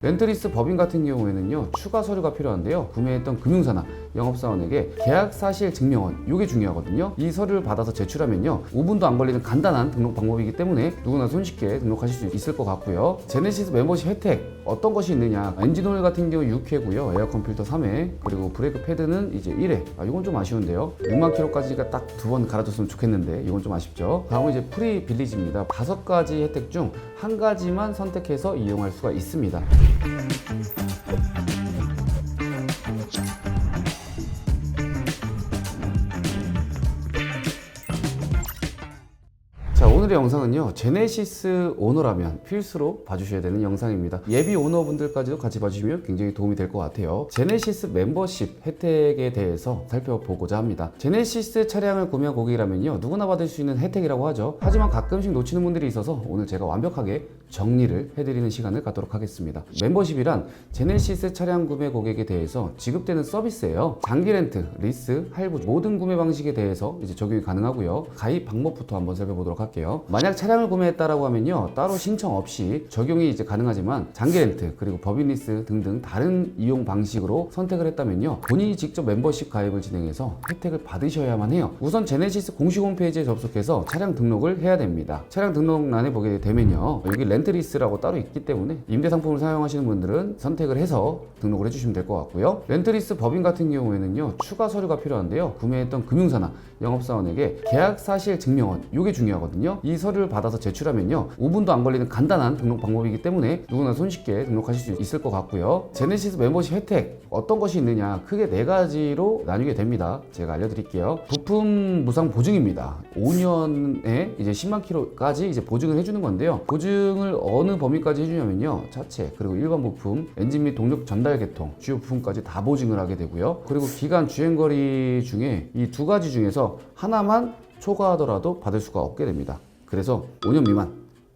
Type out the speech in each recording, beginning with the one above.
렌트리스 법인 같은 경우에는요, 추가 서류가 필요한데요, 구매했던 금융사나 영업사원에게 계약 사실 증명원, 이게 중요하거든요. 이 서류를 받아서 제출하면요, 5분도 안 걸리는 간단한 등록 방법이기 때문에 누구나 손쉽게 등록하실 수 있을 것 같고요. 제네시스 멤버십 혜택 어떤 것이 있느냐, 엔진오일 같은 경우 6회고요, 에어컨 필터 3회, 그리고 브레이크 패드는 이제 1회. 이건 좀 아쉬운데요, 6만 킬로까지가 딱 2번 갈아줬으면 좋겠는데 이건 좀 아쉽죠. 다음은 이제 프리 빌리지입니다. 5가지 혜택 중 한 가지만 선택해서 이용할 수가 있습니다. 자, 오늘의 영상은요, 제네시스 오너라면 필수로 봐주셔야 되는 영상입니다. 예비 오너분들까지도 같이 봐주시면 굉장히 도움이 될 것 같아요. 제네시스 멤버십 혜택에 대해서 살펴보고자 합니다. 제네시스 차량을 구매한 고객이라면요, 누구나 받을 수 있는 혜택이라고 하죠. 하지만 가끔씩 놓치는 분들이 있어서 오늘 제가 완벽하게 정리를 해드리는 시간을 갖도록 하겠습니다. 멤버십이란 제네시스 차량 구매 고객에 대해서 지급되는 서비스예요. 장기 렌트, 리스, 할부 모든 구매 방식에 대해서 이제 적용이 가능하고요. 가입 방법부터 한번 살펴보도록 할게요. 만약 차량을 구매했다라고 하면요, 따로 신청 없이 적용이 이제 가능하지만 장기 렌트, 그리고 법인 리스 등등 다른 이용 방식으로 선택을 했다면요, 본인이 직접 멤버십 가입을 진행해서 혜택을 받으셔야만 해요. 우선 제네시스 공식 홈페이지에 접속해서 차량 등록을 해야 됩니다. 차량 등록란에 보게 되면요, 여기 렌트리스라고 따로 있기 때문에 임대 상품을 사용하시는 분들은 선택을 해서 등록을 해주시면 될 것 같고요. 렌트리스 법인 같은 경우에는요, 추가 서류가 필요한데요, 구매했던 금융사나 영업사원에게 계약 사실 증명원, 이게 중요하거든요. 이 서류를 받아서 제출하면요, 5분도 안 걸리는 간단한 등록 방법이기 때문에 누구나 손쉽게 등록하실 수 있을 것 같고요. 제네시스 멤버십 혜택 어떤 것이 있느냐, 크게 4가지로 나뉘게 됩니다. 제가 알려드릴게요. 부품 무상 보증입니다. 5년에 이제 10만 킬로까지 이제 보증을 해주는 건데요, 보증을 어느 범위까지 해주냐면요, 차체, 그리고 일반 부품, 엔진 및 동력 전달 계통, 주요 부품까지 다 보증을 하게 되고요. 그리고 기간 주행거리 중에 이 2가지 중에서 하나만 초과하더라도 받을 수가 없게 됩니다. 그래서 5년 미만,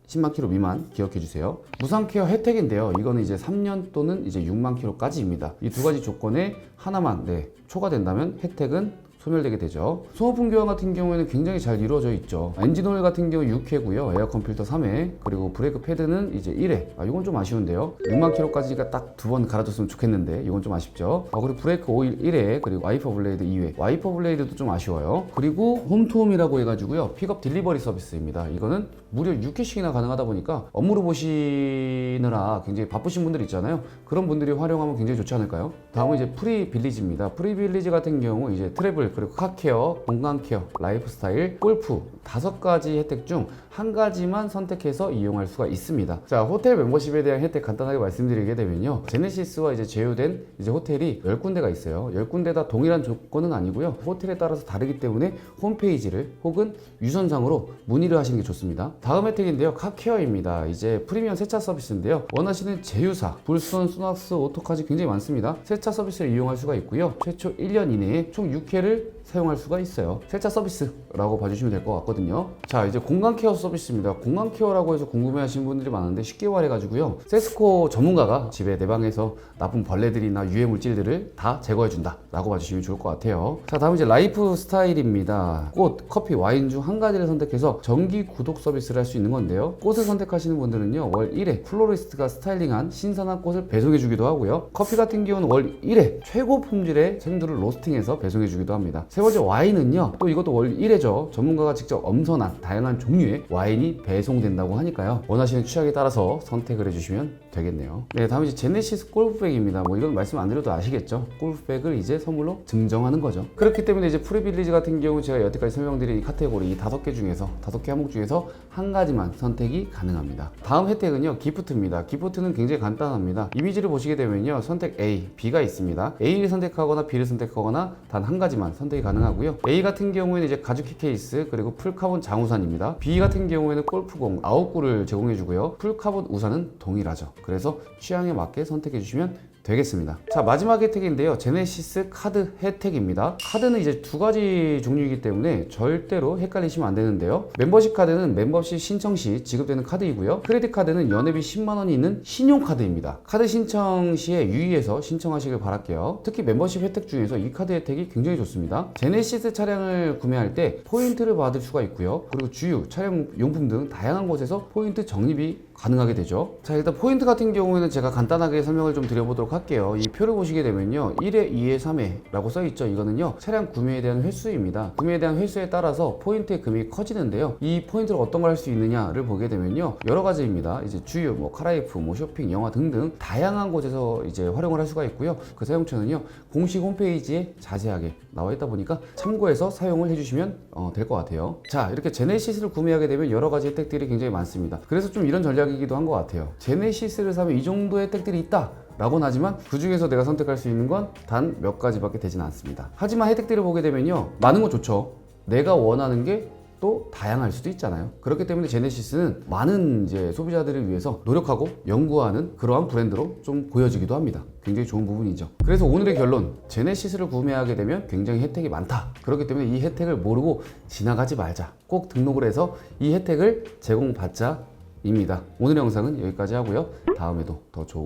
10만 킬로 미만 기억해 주세요. 무상 케어 혜택인데요, 이거는 이제 3년 또는 이제 6만 킬로까지입니다. 이 2가지 조건에 하나만 초과된다면 혜택은 소멸되게 되죠. 소모품 교환 같은 경우에는 굉장히 잘 이루어져 있죠. 엔진오일 같은 경우 6회고요, 에어컨 필터 3회, 그리고 브레이크 패드는 이제 1회. 이건 좀 아쉬운데요, 6만 킬로까지가 딱 2번 갈아줬으면 좋겠는데 이건 좀 아쉽죠. 그리고 브레이크 오일 1회, 그리고 와이퍼 블레이드 2회. 와이퍼 블레이드도 좀 아쉬워요. 그리고 홈투홈이라고 해가지고요, 픽업 딜리버리 서비스입니다. 이거는 무려 6회씩이나 가능하다 보니까 업무로 보시느라 굉장히 바쁘신 분들 있잖아요. 그런 분들이 활용하면 굉장히 좋지 않을까요? 다음은 이제 프리 빌리지입니다. 프리 빌리지 같은 경우 이제 트래블, 그리고 카케어, 건강케어, 라이프스타일, 골프 5가지 혜택 중 한 가지만 선택해서 이용할 수가 있습니다. 자, 호텔 멤버십에 대한 혜택 간단하게 말씀드리게 되면요, 제네시스와 이제 제휴된 이제 호텔이 10군데가 있어요. 10군데 다 동일한 조건은 아니고요, 호텔에 따라서 다르기 때문에 홈페이지를 혹은 유선상으로 문의를 하시는 게 좋습니다. 다음 혜택인데요, 카케어입니다. 이제 프리미엄 세차 서비스인데요, 원하시는 제휴사, 불순, 수낙스, 오토까지 굉장히 많습니다. 세차 서비스를 이용할 수가 있고요, 최초 1년 이내에 총 6회를 사용할 수가 있어요. 세차 서비스라고 봐주시면 될 것 같거든요. 자, 이제 공간케어 서비스입니다. 공간케어라고 해서 궁금해하시는 분들이 많은데 쉽게 말해가지고요, 세스코 전문가가 집에 내 방에서 나쁜 벌레들이나 유해 물질들을 다 제거해준다 라고 봐주시면 좋을 것 같아요. 자, 다음 이제 라이프 스타일입니다. 꽃, 커피, 와인 중 한 가지를 선택해서 정기 구독 서비스를 할 수 있는 건데요, 꽃을 선택하시는 분들은요, 월 1회 플로리스트가 스타일링한 신선한 꽃을 배송해주기도 하고요, 커피 같은 경우는 월 1회 최고 품질의 생두를 로스팅해서 배송해주기도 합니다. 세 번째 와인은요, 또 이것도 월 1회죠. 전문가가 직접 엄선한 다양한 종류의 와인이 배송된다고 하니까요, 원하시는 취향에 따라서 선택을 해주시면 되겠네요. 네, 다음 이제 제네시스 골프백입니다. 이건 말씀 안 드려도 아시겠죠? 골프백을 이제 선물로 증정하는 거죠. 그렇기 때문에 이제 프리빌리지 같은 경우 제가 여태까지 설명드린 이 카테고리 이 5개 중에서 5개 항목 중에서 한 가지만 선택이 가능합니다. 다음 혜택은요, 기프트입니다. 기프트는 굉장히 간단합니다. 이미지를 보시게 되면요, 선택 A, B가 있습니다. A를 선택하거나 B를 선택하거나 단 한 가지만 선택이 가능하고요. A 같은 경우에는 이제 가죽 케이스, 그리고 풀카본 장우산입니다. B 같은 경우에는 골프공 9구를 제공해주고요, 풀카본 우산은 동일하죠. 그래서 취향에 맞게 선택해 주시면 되겠습니다. 자, 마지막 혜택인데요, 제네시스 카드 혜택입니다. 카드는 이제 2가지 종류이기 때문에 절대로 헷갈리시면 안 되는데요, 멤버십 카드는 멤버십 신청 시 지급되는 카드이고요, 크레딧 카드는 연회비 10만 원이 있는 신용카드입니다. 카드 신청 시에 유의해서 신청하시길 바랄게요. 특히 멤버십 혜택 중에서 이 카드 혜택이 굉장히 좋습니다. 제네시스 차량을 구매할 때 포인트를 받을 수가 있고요, 그리고 주유, 차량 용품 등 다양한 곳에서 포인트 적립이 가능하게 되죠. 자, 일단 포인트 같은 경우에는 제가 간단하게 설명을 좀 드려보도록 할게요. 이 표를 보시게 되면요, 1회, 2회, 3회 라고 써 있죠. 이거는요, 차량 구매에 대한 횟수입니다. 구매에 대한 횟수에 따라서 포인트의 금액이 커지는데요, 이 포인트를 어떤 걸 할 수 있느냐를 보게 되면요, 여러 가지입니다. 이제 주유, 뭐 카라이프, 뭐 쇼핑, 영화 등등 다양한 곳에서 이제 활용을 할 수가 있고요. 그 사용처는요, 공식 홈페이지에 자세하게 나와 있다 보니까 참고해서 사용을 해주시면 될 것 같아요. 자, 이렇게 제네시스를 구매하게 되면 여러 가지 혜택들이 굉장히 많습니다. 그래서 좀 이런 전략이기도 한 것 같아요. 제네시스를 사면 이 정도 혜택들이 있다 라고는 하지만 그 중에서 내가 선택할 수 있는 건 단 몇 가지밖에 되지는 않습니다. 하지만 혜택들을 보게 되면요, 많은 건 좋죠. 내가 원하는 게 또 다양할 수도 있잖아요. 그렇기 때문에 제네시스는 많은 이제 소비자들을 위해서 노력하고 연구하는 그러한 브랜드로 좀 보여지기도 합니다. 굉장히 좋은 부분이죠. 그래서 오늘의 결론, 제네시스를 구매하게 되면 굉장히 혜택이 많다. 그렇기 때문에 이 혜택을 모르고 지나가지 말자. 꼭 등록을 해서 이 혜택을 제공받자 입니다. 오늘의 영상은 여기까지 하고요. 다음에도 더 좋은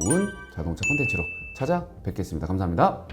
자동차 콘텐츠로 찾아뵙겠습니다. 감사합니다.